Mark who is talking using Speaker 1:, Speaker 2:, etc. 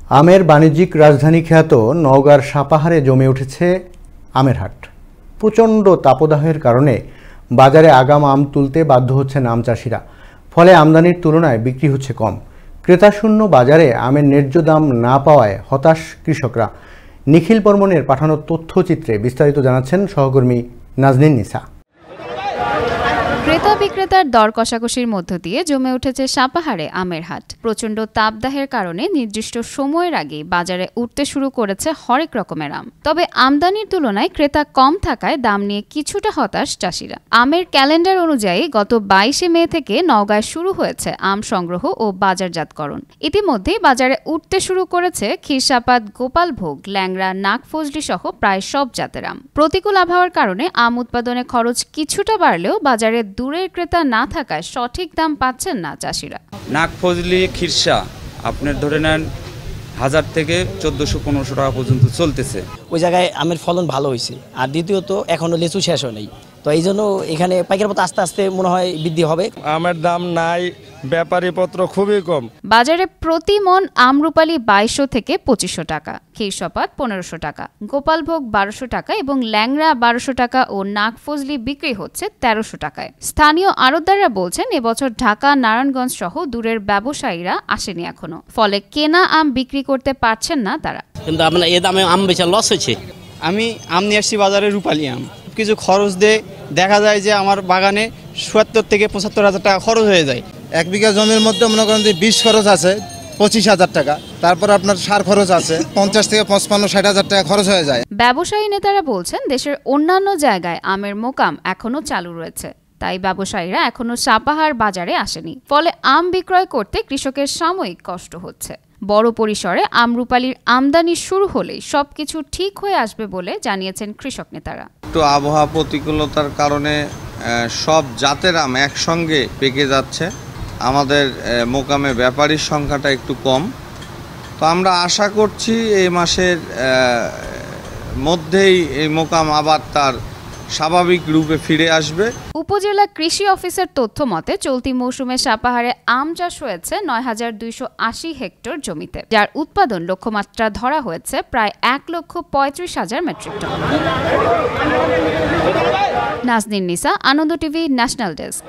Speaker 1: আমের বাণিজ্যিক রাজধানী খ্যাত নওগাঁর সাপাহারে জমে উঠেছে আমের হাট। প্রচণ্ড তাপদাহের কারণে বাজারে আগাম আম তুলতে বাধ্য হচ্ছেন আম চাষিরা। ফলে আমদানির তুলনায় বিক্রি হচ্ছে কম। ক্রেতাশূন্য বাজারে আমের ন্যায্য দাম না পাওয়ায় হতাশ কৃষকরা। নিখিল বর্মনের পাঠানো তথ্যচিত্রে বিস্তারিত জানাচ্ছেন সহকর্মী নাজনীন নিসা।
Speaker 2: ক্রেতা বিক্রেতার দর কষাকষির মধ্য দিয়ে জমে উঠেছে সাপাহারে আমের হাট। প্রচণ্ড তাপদাহের কারণে নির্দিষ্ট সময়ের আগেই বাজারে উঠতে শুরু করেছে হরেক রকমের আম। তবে আমদানির তুলনায় ক্রেতা কম থাকায় দাম নিয়ে কিছুটা হতাশ চাষিরা। আমের ক্যালেন্ডার অনুযায়ী গত 22 মে থেকে নওগাঁয় শুরু হয়েছে আম সংগ্রহ ও বাজারজাতকরণ। ইতিমধ্যেই বাজারে উঠতে শুরু করেছে ক্ষীরসাপাত, গোপালভোগ, ল্যাংড়া, নাগফজলি সহ প্রায় সব জাতের আম। প্রতিকূল আবহাওয়ার কারণে আম উৎপাদনে খরচ কিছুটা বাড়লেও বাজারে দূরের ক্রেতা না থাকায় সঠিক দাম পাচ্ছেন না চাষিরা।
Speaker 3: নাগফজলি, ক্ষীরসা আপনার ধরে নেন 1000 থেকে 1400-1500 টাকা পর্যন্ত চলতেছে।
Speaker 4: ওই জায়গায় আমের ফলন ভালো হয়েছে, আর দ্বিতীয়ত এখনো লিচু শেষ হয় নাই, তো এই জন্য এখানে পাইকারি পত্র আস্তে আস্তে মনে হয় বৃদ্ধি হবে।
Speaker 5: আমের দাম নাই, ব্যাপারী পত্র খুবই কম।
Speaker 2: বাজারে প্রতি মন আমরুপালি 2200 থেকে 2500 টাকা, ক্ষীরসাপাত 1500 টাকা, গোপালভোগ 1200 টাকা এবং ল্যাংড়া 1200 টাকা ও নাগফজলি বিক্রি হচ্ছে 1300 টাকায়। স্থানীয় আড়তদাররা বলছেন এবছর ঢাকা, নারায়ণগঞ্জ সহ দূরের ব্যবসায়ীরা আসেনি এখনো, ফলে কেনা আম বিক্রি করতে পারছেন না তারা।
Speaker 4: কিন্তু আপনার এ দামে আম বেচা লস হয়েছে।
Speaker 6: আমি আম নিয়ে আসছি বাজারে রূপালি আম, কিছু খরচ দিয়ে দেখা যায় যে আমার বাগানে ৭০ থেকে ৭৫,০০০ টাকা খরচ হয়ে যায়।
Speaker 7: 1 বিঘা জমির মধ্যে মনে করেন যে 20 খরচ আছে 25,000 টাকা, তারপর আপনার সার খরচ আছে 50 থেকে 55-60,000 টাকা খরচ হয়ে যায়।
Speaker 2: ব্যবসায়ী নেতারা বলছেন দেশের অন্যান্য জায়গায় আমের মোকাম এখনো চালু রয়েছে, তাই ব্যবসায়ীরা এখনো সাপাহার বাজারে আসেনি। ফলে আম বিক্রয় করতে কৃষকের সাময়িক কষ্ট হচ্ছে। বড় পরিসরে আমরুপালির আমদানি শুরু হলেই সবকিছু ঠিক হয়ে আসবে বলে জানিয়েছেন কৃষক নেতারা।
Speaker 8: একটু আবহাওয়া প্রতিকূলতার কারণে সব জাতের আম একসঙ্গে পেকে যাচ্ছে। আমাদের মোকামে ব্যাপারীর সংখ্যাটা একটু কম, তো আমরা আশা করছি এই মাসের মধ্যেই এই মোকাম আবার তার স্বাভাবিক রূপে ফিরে আসবে।
Speaker 2: উপজেলা কৃষি অফিসের তথ্য মতে চলতি মৌসুমে সাপাহারে আম চাষ হয়েছে ৯,২৮০ হেক্টর জমিতে, যার উৎপাদন লক্ষ্যমাত্রা ধরা হয়েছে প্রায় ১,৩৫,০০০ মেট্রিক টন। নাজনীন নিসা, আনন্দ টিভি, ন্যাশনাল ডেস্ক।